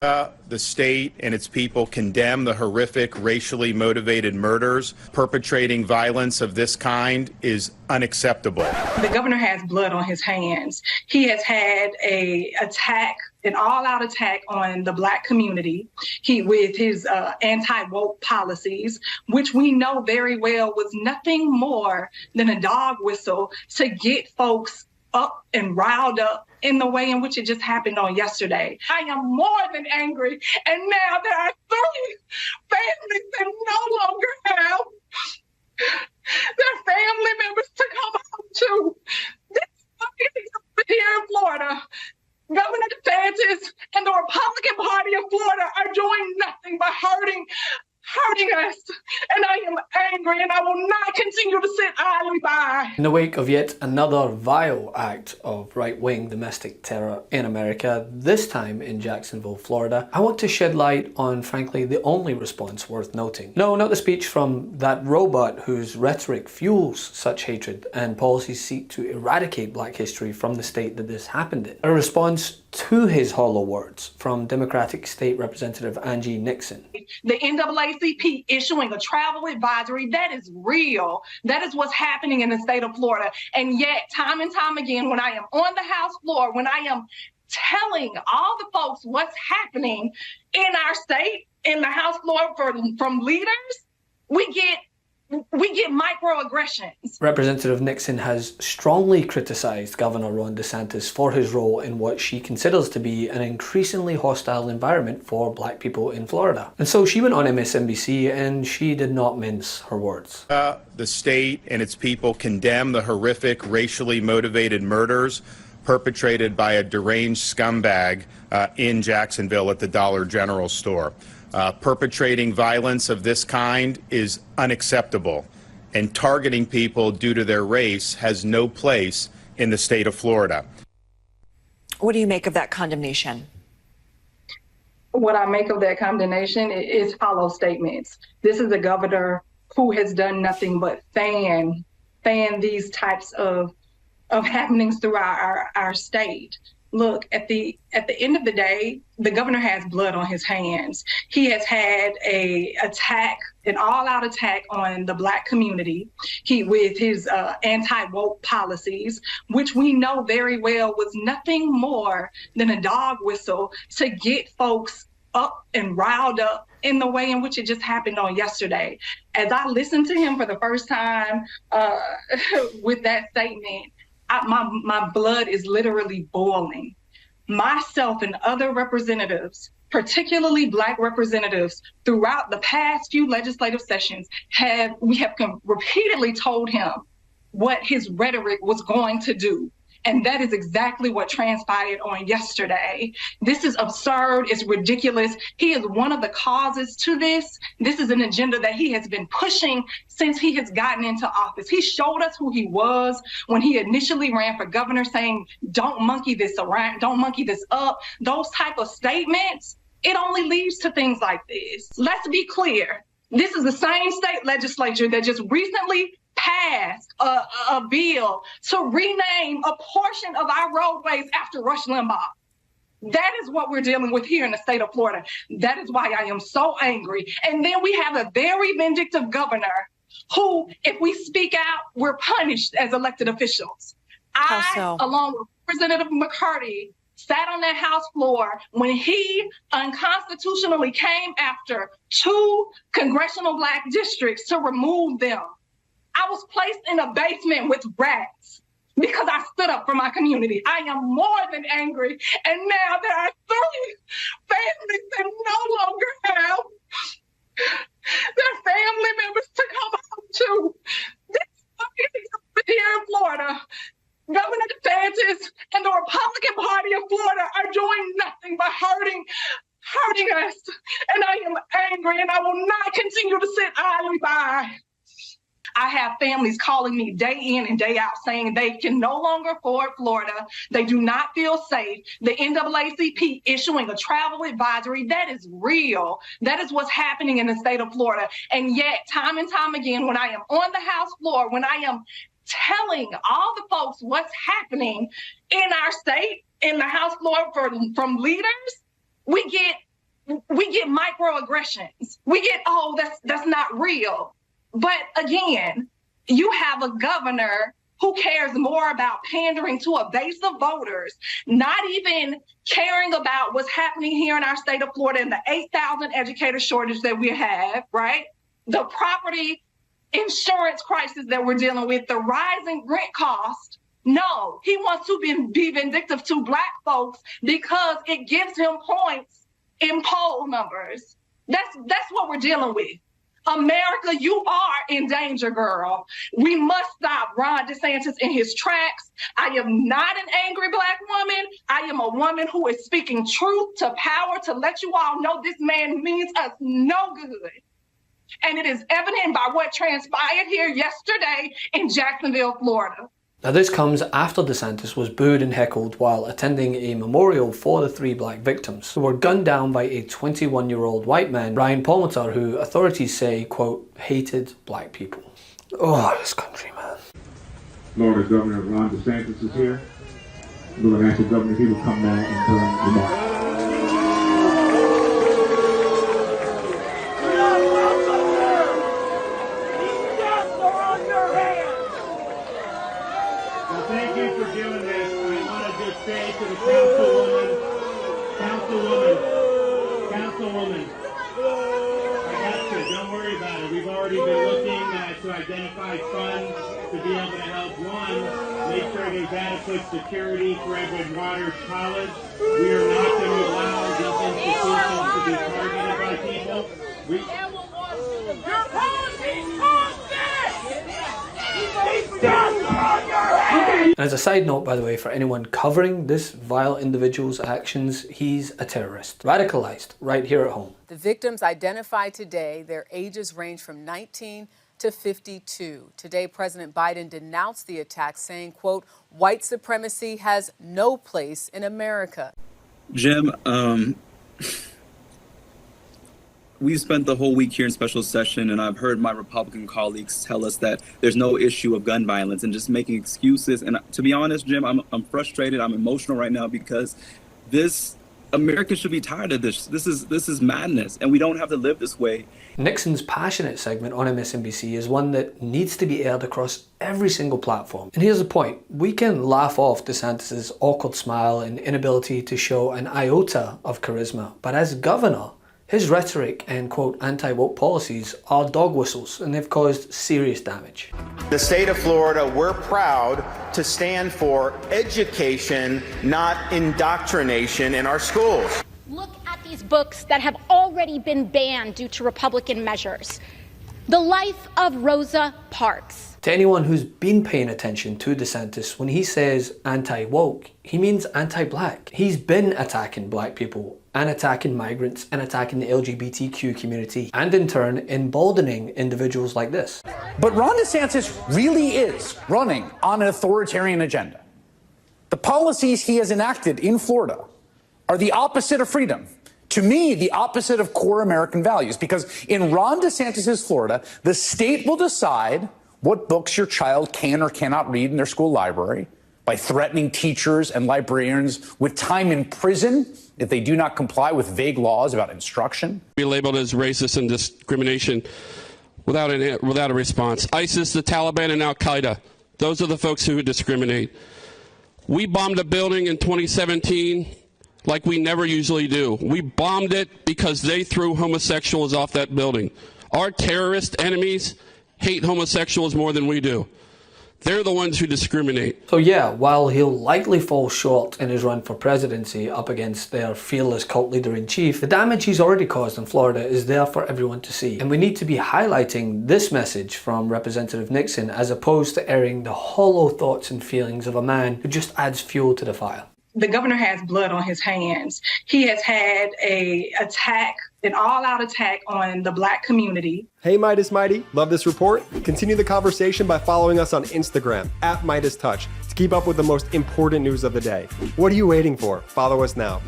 The state and its people condemn the horrific racially motivated murders. Perpetrating violence of this kind is unacceptable. The governor has blood on his hands. He has had an all-out attack on the Black community with his anti-woke policies, which we know very well was nothing more than a dog whistle to get folks up and riled up in the way in which it just happened on yesterday. I am more than angry, and now there are 3 families that no longer have their family members to come out to. This here in Florida, Governor Desantis and the Republican Party of Florida are doing nothing but hurting us, and I am angry, and I will not continue to sit idly by. In the wake of yet another vile act of right-wing domestic terror in America, this time in Jacksonville, Florida, I want to shed light on, frankly, the only response worth noting. No, not the speech from that robot whose rhetoric fuels such hatred and policies seek to eradicate Black history from the state that this happened in. A response to his hollow words from Democratic State Representative Angie Nixon. The NAACP issuing a travel advisory, that is real. That is what's happening in the state of Florida. And yet, time and time again, when I am on the House floor, when I am telling all the folks what's happening in our state, in the House floor from leaders, we get microaggressions. Representative Nixon has strongly criticized Governor Ron Desantis for his role in what she considers to be an increasingly hostile environment for Black people in Florida. And so she went on MSNBC and she did not mince her words. The state and its people condemn the horrific racially motivated murders perpetrated by a deranged scumbag in Jacksonville at the Dollar General store. Perpetrating violence of this kind is unacceptable, and targeting people due to their race has no place in the state of Florida. What do you make of that condemnation? What I make of that condemnation is hollow statements. This is a governor who has done nothing but fan these types of happenings throughout our state. Look, at the end of the day, the governor has blood on his hands. He has had an all-out attack on the Black community with his anti-woke policies, which we know very well was nothing more than a dog whistle to get folks up and riled up in the way in which it just happened on yesterday. As I listened to him for the first time with that statement, my blood is literally boiling. Myself and other representatives, particularly Black representatives, throughout the past few legislative sessions, we have repeatedly told him what his rhetoric was going to do. And that is exactly what transpired on yesterday. This is absurd. It's ridiculous. He is one of the causes to this. This is an agenda that he has been pushing since he has gotten into office. He showed us who he was when he initially ran for governor, saying, don't monkey this around, don't monkey this up. Those type of statements, it only leads to things like this. Let's be clear. This is the same state legislature that just recently passed a bill to rename a portion of our roadways after Rush Limbaugh. That is what we're dealing with here in the state of Florida. That is why I am so angry. And then we have a very vindictive governor who, if we speak out, we're punished as elected officials. Along with Representative McCarty, sat on that House floor when he unconstitutionally came after 2 congressional Black districts to remove them. I was placed in a basement with rats because I stood up for my community. I am more than angry. And now there are 3 families that no longer have their family members to come out to. This here in Florida, Governor Desantis and the Republican Party of Florida are doing nothing but hurting us. And I am angry, and I will not continue to sit idly by. I have families calling me day in and day out saying they can no longer afford Florida. They do not feel safe. The NAACP issuing a travel advisory, that is real. That is what's happening in the state of Florida. And yet, time and time again, when I am on the House floor, when I am telling all the folks what's happening in our state, in the House floor from leaders, we get we get microaggressions. We get, oh, that's not real. But again, you have a governor who cares more about pandering to a base of voters, not even caring about what's happening here in our state of Florida and the 8,000 educator shortage that we have, right? The property insurance crisis that we're dealing with, the rising rent cost. No, he wants to be vindictive to Black folks because it gives him points in poll numbers. That's what we're dealing with. America, you are in danger, girl. We must stop Ron Desantis in his tracks. I am not an angry Black woman. I am a woman who is speaking truth to power to let you all know this man means us no good. And it is evident by what transpired here yesterday in Jacksonville, Florida. Now this comes after Desantis was booed and heckled while attending a memorial for the 3 Black victims who were gunned down by a 21-year-old white man, Ryan Palmater, who authorities say, quote, hated Black people. Oh, this country, man. Florida Governor Ron Desantis is here. We're going to ask the governor if he will come now and turn remarks. Thank you for doing this. I want to just say to the councilwoman, I got you. Don't worry about it. We've already been looking to identify funds to be able to help one, make sure there's adequate security for Edward Waters College. We are not going to allow these institutions to be targeted by people. Your policies caused this! These guns are on your head! And as a side note, by the way, for anyone covering this vile individual's actions, he's a terrorist, radicalized right here at home. The victims identified today, their ages range from 19 to 52. Today, President Biden denounced the attack, saying, quote, white supremacy has no place in America. Jim, we spent the whole week here in special session, and I've heard my Republican colleagues tell us that there's no issue of gun violence and just making excuses. And to be honest, Jim, I'm frustrated. I'm emotional right now because America should be tired of this. This is madness, and we don't have to live this way. Nixon's passionate segment on MSNBC is one that needs to be aired across every single platform. And here's the point. We can laugh off DeSantis' awkward smile and inability to show an iota of charisma, but as governor, his rhetoric and, quote, anti-woke policies are dog whistles, and they've caused serious damage. The state of Florida, we're proud to stand for education, not indoctrination in our schools. Look at these books that have already been banned due to Republican measures. The Life of Rosa Parks. To anyone who's been paying attention to DeSantis, when he says anti-woke, he means anti-black. He's been attacking Black people and attacking migrants and attacking the LGBTQ community and in turn emboldening individuals like this. But Ron DeSantis really is running on an authoritarian agenda. The policies he has enacted in Florida are the opposite of freedom. To me, the opposite of core American values, because in Ron DeSantis' Florida, the state will decide what books your child can or cannot read in their school library by threatening teachers and librarians with time in prison if they do not comply with vague laws about instruction. Be labeled as racist and discrimination without a response. ISIS, the Taliban, and Al-Qaeda, those are the folks who discriminate. We bombed a building in 2017 like we never usually do. We bombed it because they threw homosexuals off that building. Our terrorist enemies hate homosexuals more than we do. They're the ones who discriminate. So yeah, while he'll likely fall short in his run for presidency up against their fearless cult leader-in-chief, the damage he's already caused in Florida is there for everyone to see. And we need to be highlighting this message from Representative Nixon as opposed to airing the hollow thoughts and feelings of a man who just adds fuel to the fire. The governor has blood on his hands. He has had an all-out attack on the Black community. Hey Meidas Mighty, love this report? Continue the conversation by following us on Instagram @MeidasTouch to keep up with the most important news of the day. What are you waiting for? Follow us now.